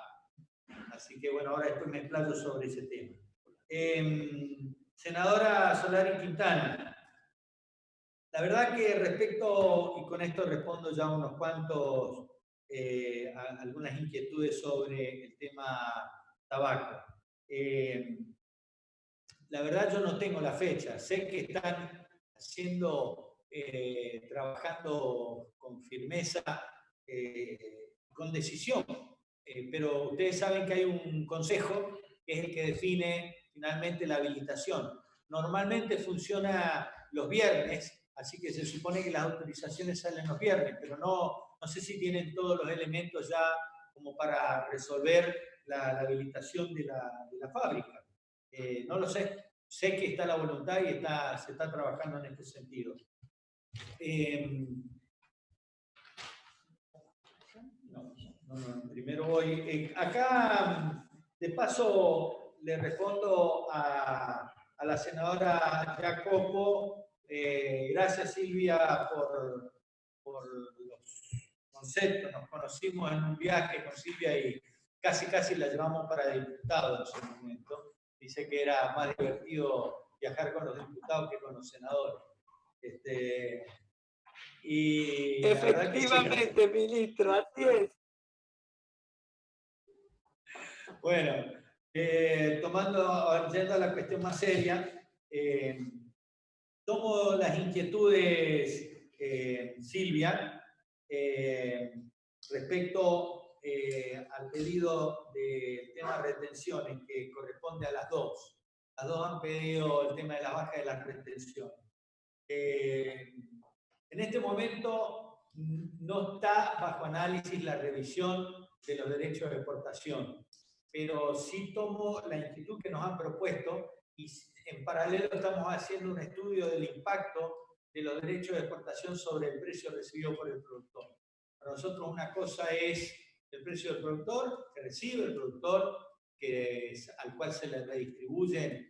H: Así que bueno, ahora después me explayo sobre ese tema. Senadora Solari Quintana, la verdad que respecto, y con esto respondo ya unos cuantos, algunas inquietudes sobre el tema tabaco. La verdad yo no tengo la fecha, sé que están haciendo, trabajando con firmeza, con decisión, pero ustedes saben que hay un consejo que es el que define finalmente la habilitación. Normalmente funciona los viernes, así que se supone que las autorizaciones salen los viernes, pero no sé si tienen todos los elementos ya como para resolver la habilitación de la fábrica. No lo sé. Sé que está la voluntad y se está trabajando en este sentido. Primero voy. Acá, de paso, le respondo a la senadora Jacopo. Gracias, Silvia, por los conceptos. Nos conocimos en un viaje con Silvia y casi la llevamos para diputado en ese momento. Dice que era más divertido viajar con los diputados que con los senadores. Y
G: efectivamente, ministro, así es.
H: Bueno, yendo a la cuestión más seria, tomo las inquietudes, Silvia, respecto al pedido del tema de retenciones, que corresponde a las dos. Las dos han pedido el tema de la baja de las retenciones. En este momento no está bajo análisis la revisión de los derechos de exportación, pero sí tomo la inquietud que nos han propuesto y en paralelo estamos haciendo un estudio del impacto de los derechos de exportación sobre el precio recibido por el productor. Para nosotros una cosa es el precio del productor, que recibe el productor, al cual se le redistribuyen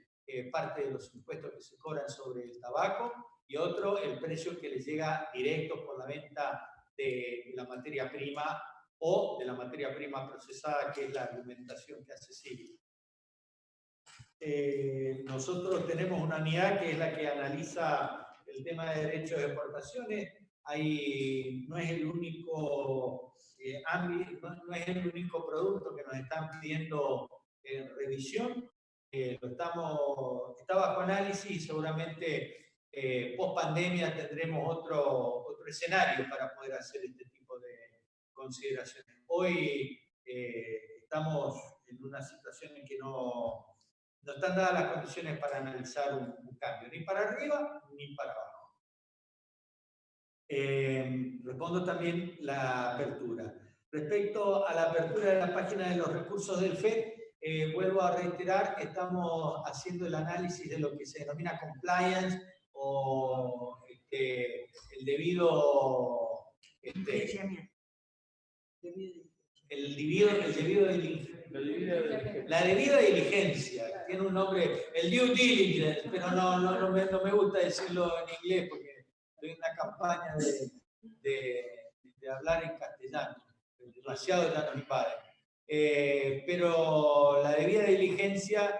H: parte de los impuestos que se cobran sobre el tabaco, y otro, el precio que le llega directo por la venta de la materia prima o de la materia prima procesada, que es la alimentación que hace Silvia. Nosotros tenemos una unidad que es la que analiza el tema de derechos de exportaciones. No es el único no es el único producto que nos están pidiendo revisión. Está bajo análisis y seguramente post pandemia tendremos otro escenario para poder hacer este tipo de consideraciones. Hoy estamos en una situación en que no están dadas las condiciones para analizar un cambio, ni para arriba ni para abajo. Respondo también la apertura. Respecto a la apertura de la página de los recursos del FED, vuelvo a reiterar, estamos haciendo el análisis de lo que se denomina compliance o el debido la debida diligencia. Tiene un nombre, el due diligence, pero no me gusta decirlo en inglés porque estoy en una campaña de hablar en castellano. Demasiado ya no me padre. Pero la debida diligencia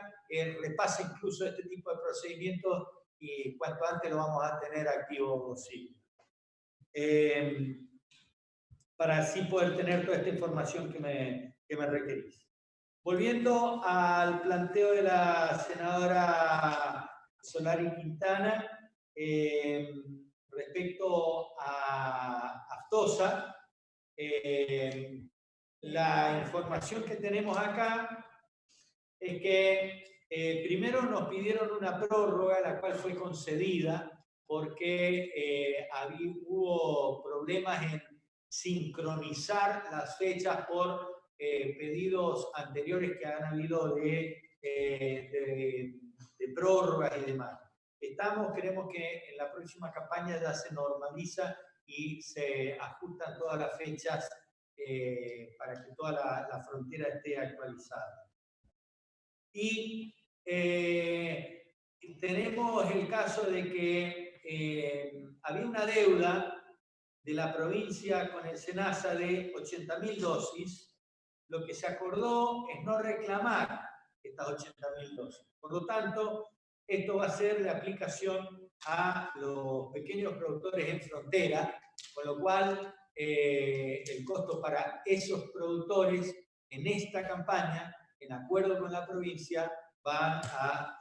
H: repasa incluso este tipo de procedimientos y cuanto antes lo vamos a tener activo, sí. Para así poder tener toda esta información que me requerís. Volviendo al planteo de la senadora Solari Quintana, respecto a Aftosa, la información que tenemos acá es que primero nos pidieron una prórroga, la cual fue concedida porque hubo problemas en sincronizar las fechas por pedidos anteriores que han habido de prórrogas y demás. Queremos que en la próxima campaña ya se normaliza y se ajustan todas las fechas para que toda la frontera esté actualizada. Y tenemos el caso de que había una deuda de la provincia con el SENASA de 80.000 dosis. Lo que se acordó es no reclamar estas 80.000 dosis. Por lo tanto, esto va a ser de aplicación a los pequeños productores en frontera, con lo cual el costo para esos productores en esta campaña, en acuerdo con la provincia, va a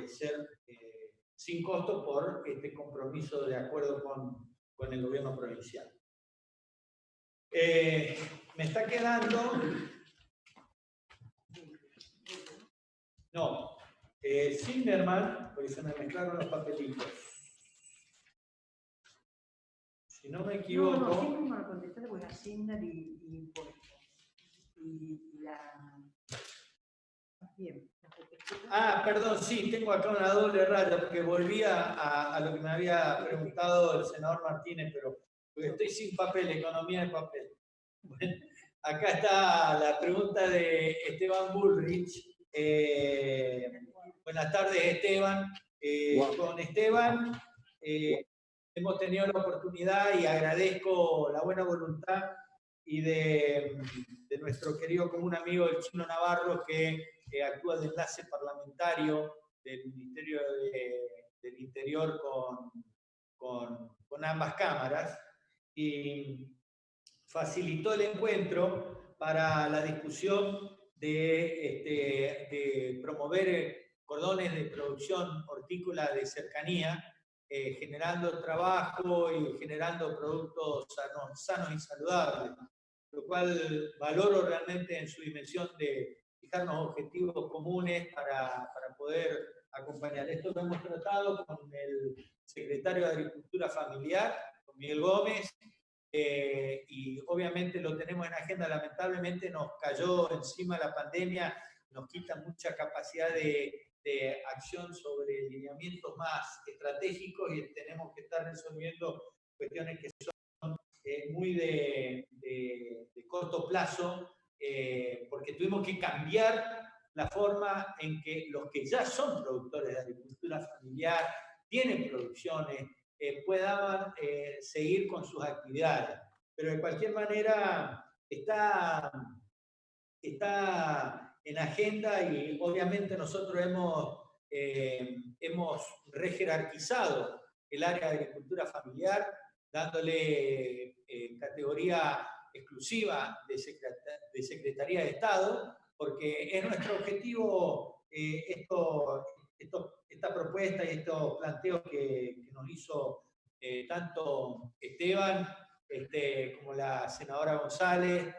H: ser sin costo por este compromiso de acuerdo con el gobierno provincial. Me está quedando... No, Zimmerman, porque se me mezclaron los papelitos. Si no me equivoco...
J: No, Zimmerman contestar porque a Zimmer y impuestos. Y la... Bien.
H: Perdón, sí, tengo acá una doble raya porque volví a lo que me había preguntado el senador Martínez, pero porque estoy sin papel, economía de papel. Bueno, acá está la pregunta de Esteban Bullrich. Buenas tardes, Esteban. Con Esteban hemos tenido la oportunidad y agradezco la buena voluntad y de nuestro querido común amigo el Chino Navarro, que actúa de enlace parlamentario del Ministerio del Interior con ambas cámaras, y facilitó el encuentro para la discusión de promover cordones de producción hortícola de cercanía, generando trabajo y generando productos sanos y saludables, lo cual valoro realmente en su dimensión de fijarnos objetivos comunes para poder acompañar. Esto lo hemos tratado con el secretario de Agricultura Familiar, con Miguel Gómez, y obviamente lo tenemos en agenda. Lamentablemente nos cayó encima la pandemia, nos quita mucha capacidad de acción sobre lineamientos más estratégicos y tenemos que estar resolviendo cuestiones que son muy de corto plazo, porque tuvimos que cambiar la forma en que los que ya son productores de agricultura familiar, tienen producciones, puedan seguir con sus actividades. Pero de cualquier manera está en agenda y obviamente nosotros hemos rejerarquizado el área de agricultura familiar, dándole categoría exclusiva de Secretaría de Estado, porque es nuestro objetivo esta propuesta y estos planteos que nos hizo tanto Esteban como la senadora González,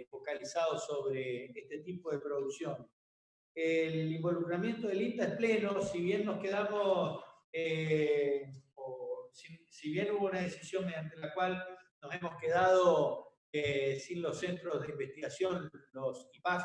H: focalizado sobre este tipo de producción. El involucramiento del INTA es pleno, si bien nos quedamos, si bien hubo una decisión mediante la cual nos hemos quedado sin los centros de investigación, los IPAF,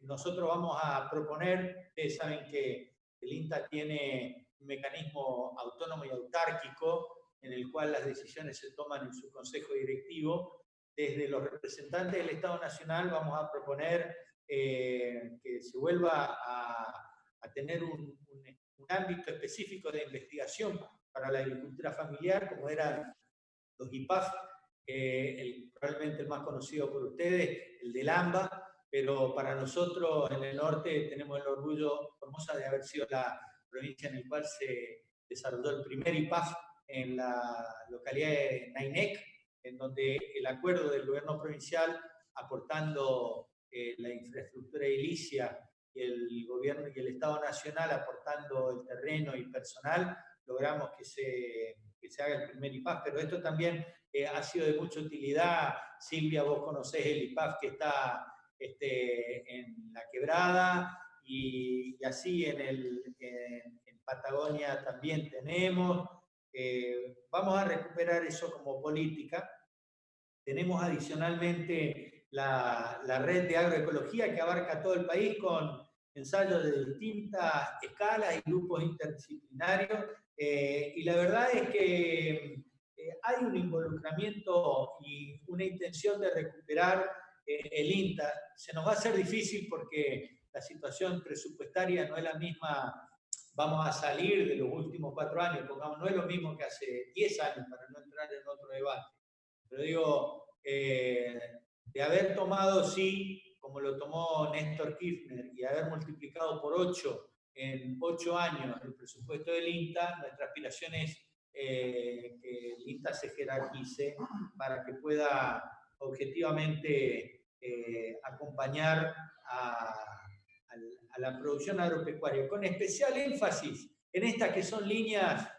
H: nosotros vamos a proponer, ustedes saben que el INTA tiene un mecanismo autónomo y autárquico en el cual las decisiones se toman en su consejo directivo. Desde los representantes del Estado Nacional vamos a proponer que se vuelva a tener un ámbito específico de investigación para la agricultura familiar, como eran los IPAF, probablemente el más conocido por ustedes, el del AMBA, pero para nosotros en el norte tenemos el orgullo, Formosa, de haber sido la provincia en la cual se desarrolló el primer IPAF en la localidad de Nainec, en donde el acuerdo del gobierno provincial aportando la infraestructura edilicia y el gobierno y el Estado Nacional aportando el terreno y personal, logramos que se haga el primer IPAF, pero esto también ha sido de mucha utilidad. Silvia, vos conocés el IPAF que está en La Quebrada, y así en Patagonia también tenemos. Vamos a recuperar eso como política. Tenemos adicionalmente la red de agroecología que abarca todo el país con ensayos de distintas escalas y grupos interdisciplinarios. Y la verdad es que hay un involucramiento y una intención de recuperar el INTA. Se nos va a hacer difícil porque la situación presupuestaria no es la misma. Vamos a salir de los últimos 4 años, pongamos, no es lo mismo que hace 10 años, para no entrar en otro debate. Pero digo, de haber tomado, sí, como lo tomó Néstor Kirchner, y haber multiplicado por 8 en 8 años el presupuesto del INTA, nuestra aspiración es que el INTA se jerarquice para que pueda objetivamente acompañar a la producción agropecuaria, con especial énfasis en estas que son líneas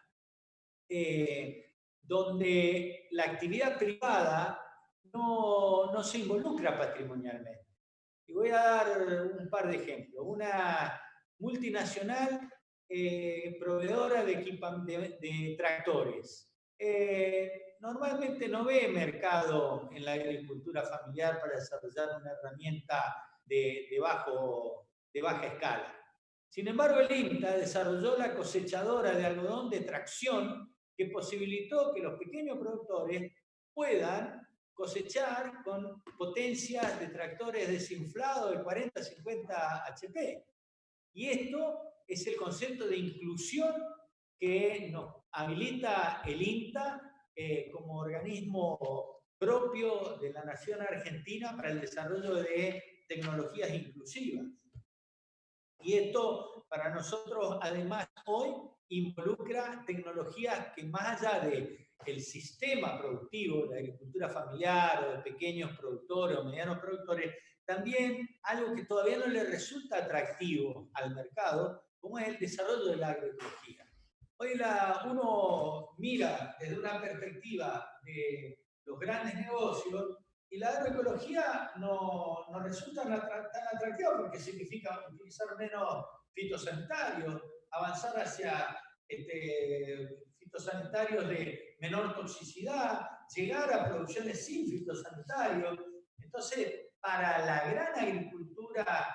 H: donde la actividad privada no se involucra patrimonialmente. Y voy a dar un par de ejemplos. Una multinacional proveedora de tractores. Normalmente no ve mercado en la agricultura familiar para desarrollar una herramienta de baja escala. Sin embargo, el INTA desarrolló la cosechadora de algodón de tracción que posibilitó que los pequeños productores puedan cosechar con potencias de tractores desinflados de 40 a 50 HP. Y esto es el concepto de inclusión que nos habilita el INTA como organismo propio de la nación argentina para el desarrollo de tecnologías inclusivas. Y esto para nosotros, además, hoy involucra tecnologías que más allá del sistema productivo, de la agricultura familiar o de pequeños productores o medianos productores, también algo que todavía no le resulta atractivo al mercado, como es el desarrollo de la agroecología. Hoy uno mira desde una perspectiva de los grandes negocios y la agroecología no resulta tan atractiva porque significa utilizar menos fitosanitarios, avanzar hacia fitosanitarios de menor toxicidad, llegar a producciones sin fitosanitarios. Entonces, para la gran agricultura,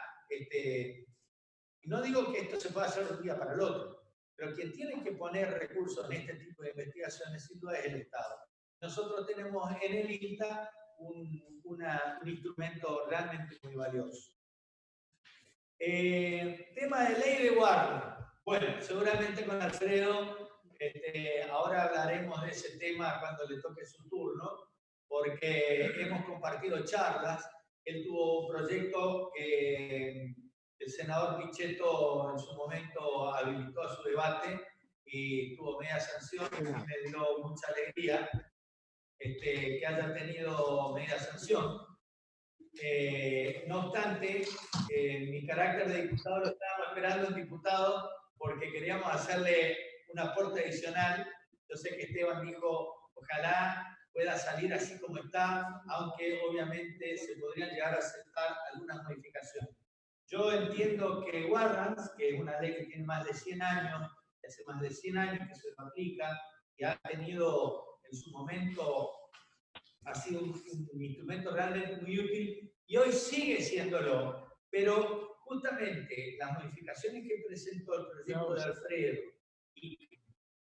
H: no digo que esto se pueda hacer de un día para el otro, pero quien tiene que poner recursos en este tipo de investigaciones sin duda es el Estado. Nosotros tenemos en el INTA un instrumento realmente muy valioso. Tema de ley de guardia. Bueno, seguramente con Alfredo ahora hablaremos de ese tema cuando le toque su turno, porque hemos compartido charlas. Él tuvo un proyecto que el senador Pichetto en su momento habilitó a su debate y tuvo media sanción, y me dio mucha alegría que haya tenido media sanción. No obstante, mi carácter de diputado lo estábamos esperando en diputado porque queríamos hacerle un aporte adicional. Yo sé que Esteban dijo, ojalá pueda salir así como está, aunque obviamente se podrían llegar a aceptar algunas modificaciones. Yo entiendo que Warrants, que es una ley que tiene más de 100 años, que hace más de 100 años que se aplica, y ha tenido en su momento, ha sido un instrumento realmente muy útil, y hoy sigue siéndolo, pero justamente las modificaciones que presentó el proyecto de Alfredo, y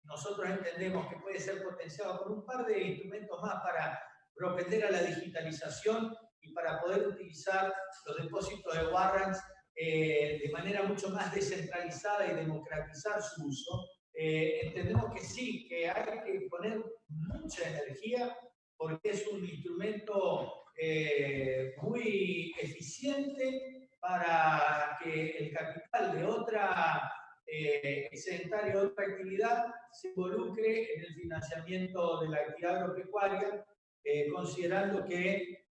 H: nosotros entendemos que puede ser potenciado por un par de instrumentos más para propender a la digitalización y para poder utilizar los depósitos de warrants de manera mucho más descentralizada y democratizar su uso. Entendemos que sí, que hay que poner mucha energía porque es un instrumento muy eficiente para que el capital de otra excedentario de otra actividad se involucre en el financiamiento de la actividad agropecuaria, considerando que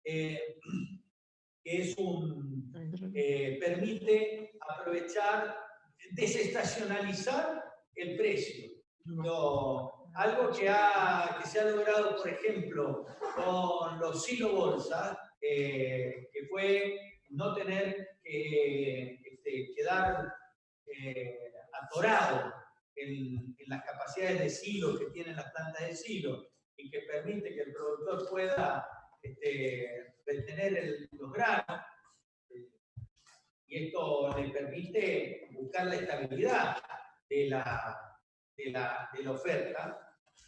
H: permite aprovechar, desestacionalizar el precio. Algo que se ha logrado, por ejemplo, con los silo-bolsa, que fue no tener que quedar atorado en las capacidades de silo que tienen las plantas de silo y que permite que el productor pueda retener los granos, y esto le permite buscar la estabilidad de la oferta.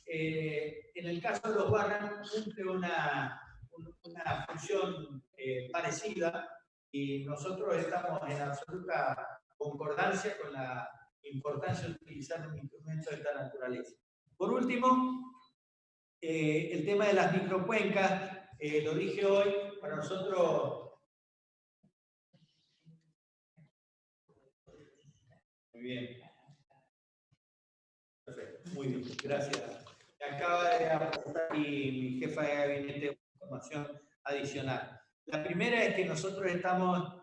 H: En el caso de los barran cumple una función parecida, y nosotros estamos en absoluta concordancia con la importancia de utilizar un instrumento de esta naturaleza. Por último, el tema de las microcuencas, lo dije hoy, para nosotros... Muy bien. Perfecto, muy bien, gracias. Me acaba de aportar mi jefa de gabinete información adicional. La primera es que nosotros estamos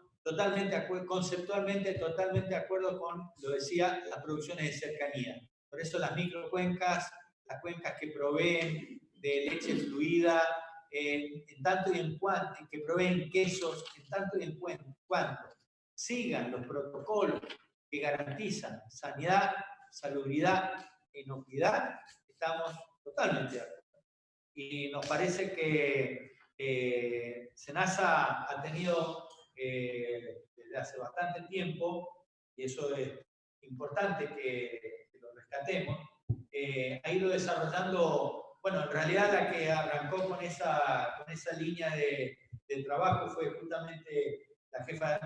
H: conceptualmente totalmente de acuerdo con, lo decía, las producciones de cercanía. Por eso las microcuencas, las cuencas que proveen de leche fluida, en tanto y en cuanto, que proveen quesos, en tanto y en cuanto sigan los protocolos que garantizan sanidad, salubridad e inocuidad, estamos totalmente de acuerdo. Y nos parece que SENASA ha tenido desde hace bastante tiempo, y eso es importante que lo rescatemos, ha ido desarrollando, bueno, en realidad la que arrancó con esa línea de trabajo fue justamente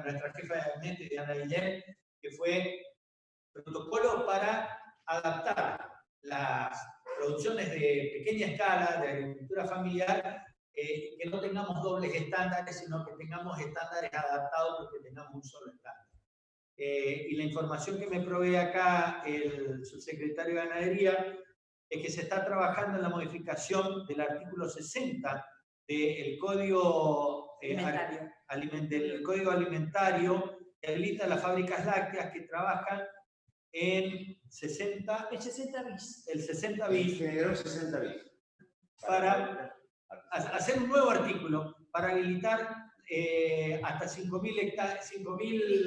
H: nuestra jefa de gabinete, Diana Guillén, que fue protocolo para adaptar las producciones de pequeña escala, de agricultura familiar, que no tengamos dobles estándares, sino que tengamos estándares adaptados porque tengamos un solo estándar. Y la información que me provee acá el subsecretario de Ganadería es que se está trabajando en la modificación del artículo 60 del Código Alimentario, que habilita las fábricas lácteas que trabajan en 60 bis. El 60 bis.
B: Generó 60 bis.
H: Para hacer un nuevo artículo para habilitar hasta 5.000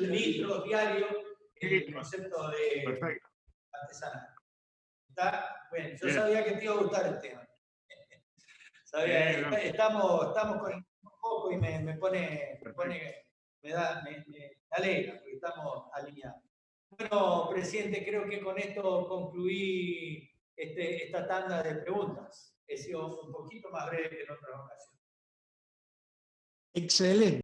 H: litros diarios en el concepto de artesanal. ¿Está? Bueno, yo sabía que te iba a gustar el tema. Estamos con un poco y me alegra porque estamos alineados. Bueno, presidente, creo que con esto concluí esta tanda de preguntas. He sido un poquito más breve que en otras ocasiones.
A: Excelente.